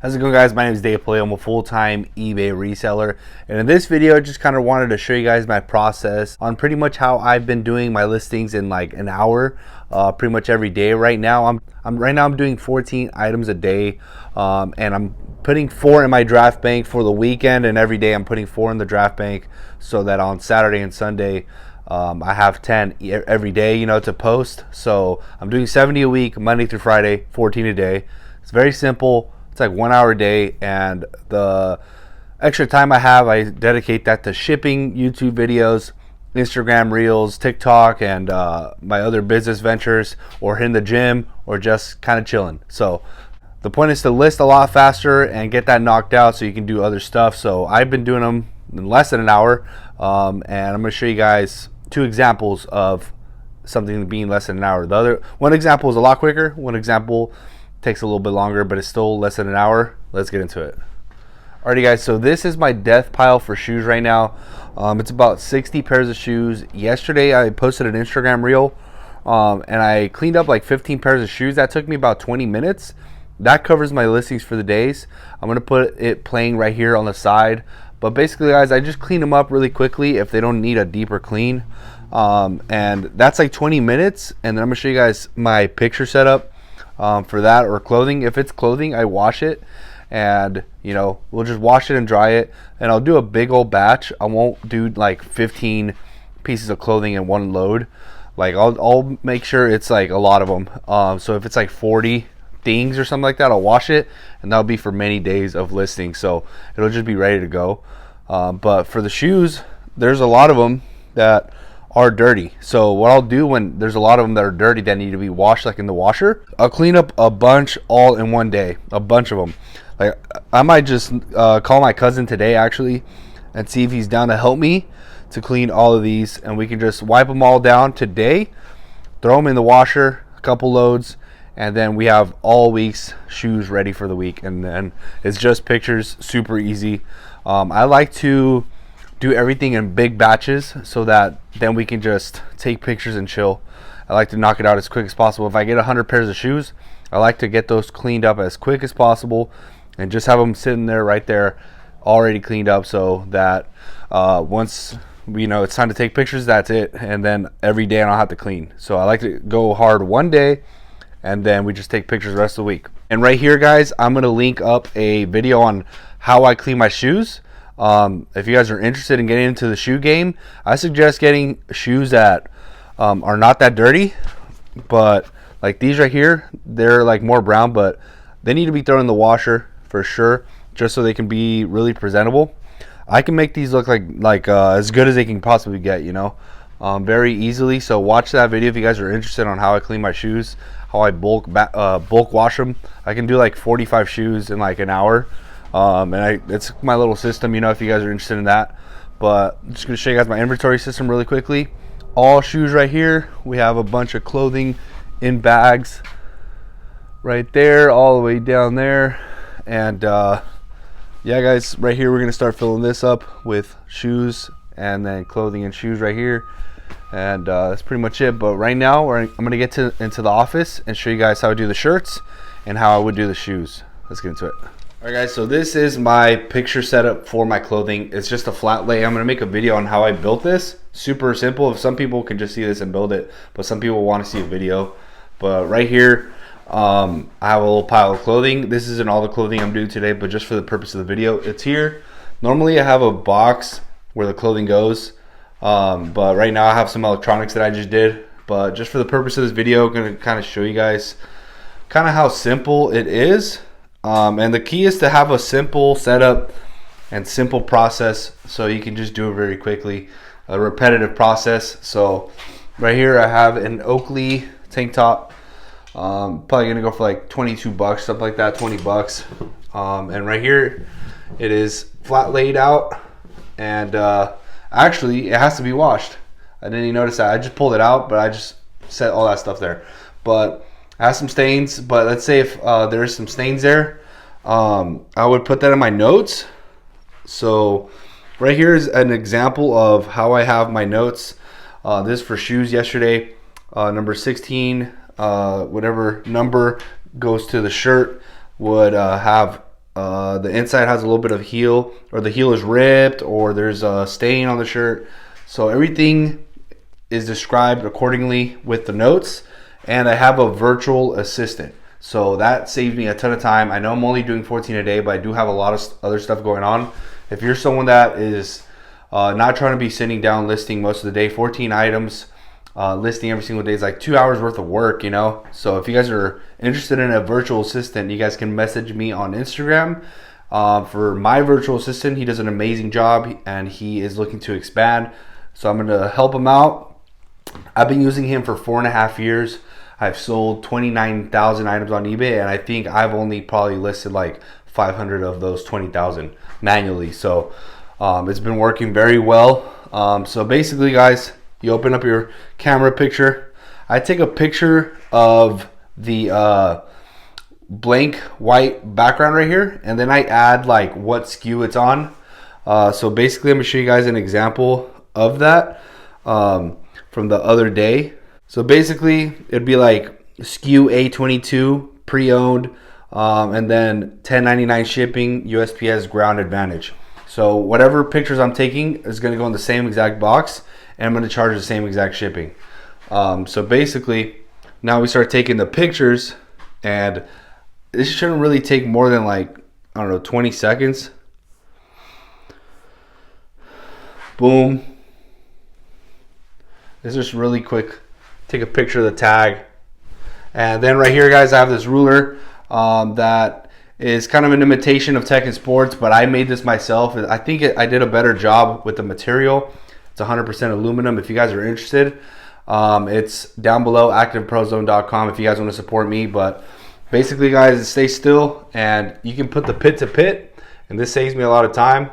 How's it going, guys? My name is Dave Play. I'm a full-time eBay reseller, and in this video I just kind of wanted to show you guys my process on pretty much how I've been doing my listings in like an hour, pretty much every day. Right now I'm doing 14 items a day, and I'm putting 4 in my draft bank for the weekend, and every day I'm putting 4 in the draft bank so that on Saturday and Sunday I have 10 every day, you know, to post. So I'm doing 70 a week, Monday through Friday, 14 a day. It's very simple. It's like 1 hour a day, and the extra time I have, I dedicate that to shipping, YouTube videos, Instagram Reels, TikTok, and my other business ventures, or hitting the gym, or just kind of chilling. So the point is to list a lot faster and get that knocked out so you can do other stuff. So I've been doing them in less than an hour, and I'm going to show you guys 2 examples of something being less than an hour. The other one example is a lot quicker. One example takes a little bit longer, but it's still less than an hour. Let's get into it. Alrighty, guys, so this is my death pile for shoes right now. It's about 60 pairs of shoes. Yesterday I posted an Instagram reel, and I cleaned up like 15 pairs of shoes. That took me about 20 minutes. That covers my listings for the days. I'm gonna put it playing right here on the side. But basically, guys, I just clean them up really quickly if they don't need a deeper clean. And that's like 20 minutes. And then I'm gonna show you guys my picture setup for that, or clothing. If it's clothing, I wash it, and you know, we'll just wash it and dry it, and I'll do a big old batch. I won't do like 15 pieces of clothing in one load. Like I'll make sure it's like a lot of them. So if it's like 40 things or something like that, I'll wash it, and that'll be for many days of listing, so it'll just be ready to go. But for the shoes, there's a lot of them that are dirty. So what I'll do when there's a lot of them that are dirty that need to be washed, like in the washer, I'll clean up a bunch all in one day, a bunch of them. Like I might just call my cousin today actually and see if he's down to help me to clean all of these, and we can just wipe them all down today, throw them in the washer, a couple loads, and then we have all week's shoes ready for the week. And then it's just pictures, super easy. I like to do everything in big batches so that then we can just take pictures and chill. I like to knock it out as quick as possible. If I get 100 pairs of shoes, I like to get those cleaned up as quick as possible and just have them sitting there right there already cleaned up, so that once you know it's time to take pictures, that's it. And then every day I don't have to clean. So I like to go hard one day, and then we just take pictures the rest of the week. And right here, guys, I'm going to link up a video on how I clean my shoes. If you guys are interested in getting into the shoe game, I suggest getting shoes that are not that dirty, but like these right here, they're like more brown, but they need to be thrown in the washer for sure, just so they can be really presentable. I can make these look like as good as they can possibly get, you know, very easily. So watch that video if you guys are interested on how I clean my shoes, how I bulk wash them. I can do like 45 shoes in like an hour. And it's my little system, you know, if you guys are interested in that. But I'm just going to show you guys my inventory system really quickly. All shoes right here. We have a bunch of clothing in bags right there, all the way down there. And yeah, guys, right here we're going to start filling this up with shoes, and then clothing and shoes right here. And that's pretty much it. But right now I'm going to get into the office and show you guys how I do the shirts and how I would do the shoes. Let's get into it. Alright, guys, so this is my picture setup for my clothing. It's just a flat lay. I'm going to make a video on how I built this. Super simple. Some people can just see this and build it, but some people want to see a video. But right here, I have a little pile of clothing. This isn't all the clothing I'm doing today, but just for the purpose of the video, it's here. Normally I have a box where the clothing goes, but right now I have some electronics that I just did. But just for the purpose of this video, I'm going to kind of show you guys kind of how simple it is. And the key is to have a simple setup and simple process, so you can just do it very quickly, a repetitive process. So right here I have an Oakley tank top, probably gonna go for like 22 bucks, something like that, 20 bucks. And right here it is flat laid out, and actually it has to be washed. I didn't even notice that. I just pulled it out, but I just set all that stuff there. But I have some stains, but let's say if there's some stains there, I would put that in my notes. So right here is an example of how I have my notes. This is for shoes yesterday. Number 16, whatever number goes to the shirt, would have the inside has a little bit of heel, or the heel is ripped, or there's a stain on the shirt. So everything is described accordingly with the notes, and I have a virtual assistant. So that saves me a ton of time. I know I'm only doing 14 a day, but I do have a lot of other stuff going on. If you're someone that is not trying to be sitting down listing most of the day, 14 items, listing every single day is like 2 hours worth of work, you know. So if you guys are interested in a virtual assistant, you guys can message me on Instagram. For my virtual assistant, he does an amazing job and he is looking to expand. So I'm going to help him out. I've been using him for 4.5 years. I've sold 29,000 items on eBay, and I think I've only probably listed like 500 of those 20,000 manually. So it's been working very well. So basically, guys, you open up your camera picture. I take a picture of the blank white background right here, and then I add like what SKU it's on. So basically, I'm gonna show you guys an example of that from the other day. So basically, it'd be like SKU A22 pre-owned, and then $10.99 shipping, USPS ground advantage. So whatever pictures I'm taking is gonna go in the same exact box, and I'm going to charge the same exact shipping. So basically, now we start taking the pictures, and this shouldn't really take more than like, I don't know, 20 seconds. Boom. This is just really quick. Take a picture of the tag. And then right here, guys, I have this ruler that is kind of an imitation of Tech and Sports, but I made this myself. I think I did a better job with the material. It's 100% aluminum. If you guys are interested, it's down below, activeprozone.com, if you guys want to support me. But basically, guys, stay still, and you can put the pit to pit, and this saves me a lot of time.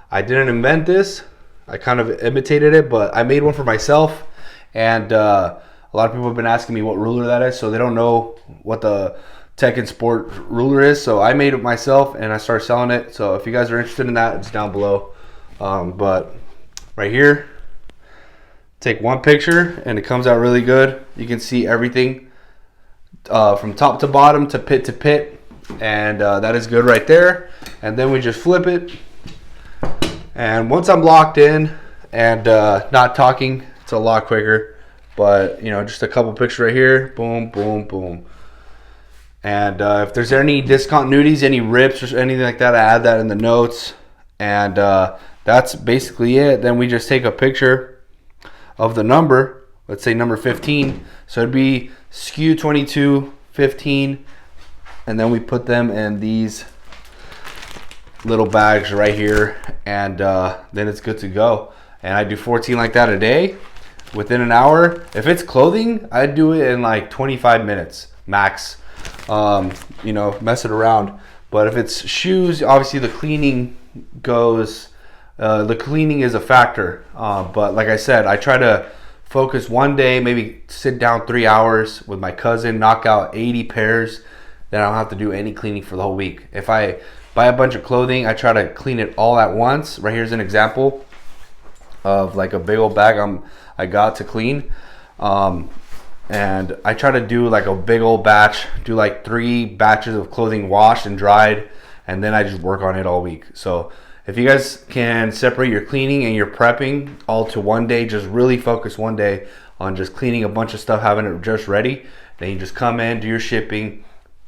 I didn't invent this. I kind of imitated it, but I made one for myself, and a lot of people have been asking me what ruler that is, so they don't know what the Tech and Sport ruler is. So I made it myself, and I started selling it. So if you guys are interested in that, it's down below. But right here, take one picture and it comes out really good. You can see everything from top to bottom to pit, and that is good right there. And then we just flip it, and once I'm locked in and not talking, it's a lot quicker. But you know, just a couple pictures right here, boom, boom, boom. And if there's any discontinuities, any rips or anything like that, I add that in the notes. And that's basically it. Then we just take a picture of the number, let's say number 15. So it'd be SKU 22, 15, and then we put them in these little bags right here, and then it's good to go. And I do 14 like that a day within an hour. If it's clothing, I do it in like 25 minutes max. You know, mess it around. But if it's shoes, obviously the cleaning goes, the cleaning is a factor. But like I said, I try to focus one day, maybe sit down 3 hours with my cousin, knock out 80 pairs, then I don't have to do any cleaning for the whole week. If I buy a bunch of clothing, I try to clean it all at once. Right here's an example of like a big old bag I got to clean. And I try to do like a big old batch, do like 3 batches of clothing washed and dried, and then I just work on it all week. So if you guys can separate your cleaning and your prepping all to one day, just really focus one day on just cleaning a bunch of stuff, having it just ready. Then you just come in, do your shipping,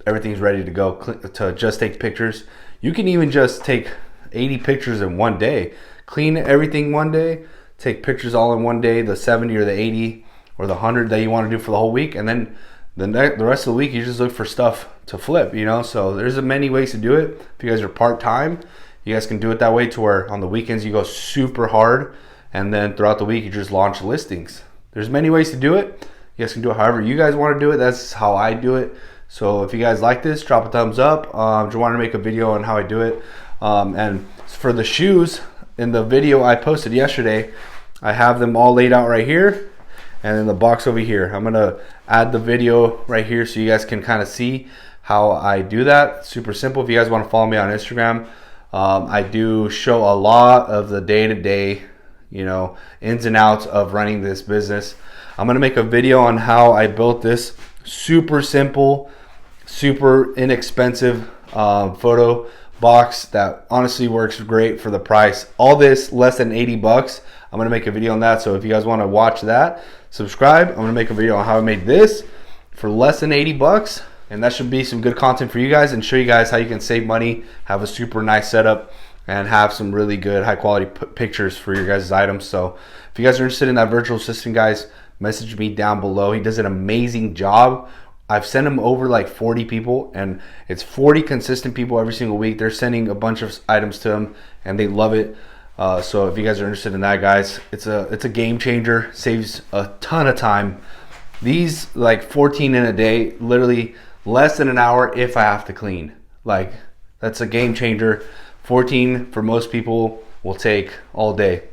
everything's ready to go to just take pictures. You can even just take 80 pictures in one day, clean everything one day, take pictures all in one day, the 70 or the 80 or the 100 that you want to do for the whole week, and then the rest of the week you just look for stuff to flip, you know. So there's many ways to do it. If you guys are part-time, you guys can do it that way, to where on the weekends you go super hard, and then throughout the week you just launch listings. There's many ways to do it. You guys can do it however you guys want to do it. That's how I do it. So if you guys like this, drop a thumbs up. Just wanted to make a video on how I do it. And for the shoes, in the video I posted yesterday, I have them all laid out right here, and in the box over here. I'm gonna add the video right here so you guys can kind of see how I do that. Super simple. If you guys want to follow me on Instagram, I do show a lot of the day-to-day, you know, ins and outs of running this business. I'm gonna make a video on how I built this super simple, super inexpensive photo box that honestly works great for the price. All this less than 80 bucks. I'm gonna make a video on that, so if you guys want to watch that, subscribe. I'm gonna make a video on how I made this for less than 80 bucks, and that should be some good content for you guys and show you guys how you can save money, have a super nice setup, and have some really good high quality pictures for your guys' items. So if you guys are interested in that virtual assistant, guys, message me down below. He does an amazing job. I've sent him over like 40 people, and it's 40 consistent people every single week. They're sending a bunch of items to him and they love it. So if you guys are interested in that, guys, it's a game changer. Saves a ton of time. These like 14 in a day, literally less than an hour if I have to clean. Like, that's a game changer. 14 for most people will take all day.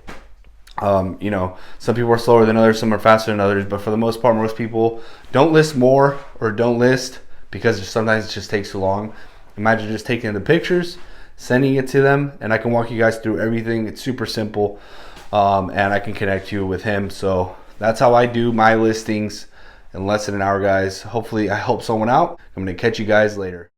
You know, some people are slower than others, some are faster than others, but for the most part, most people don't list more or don't list because sometimes it just takes too long. Imagine just taking the pictures, sending it to them, and I can walk you guys through everything. It's super simple, and I can connect you with him. So that's how I do my listings in less than an hour, guys. Hopefully I help someone out. I'm gonna catch you guys later.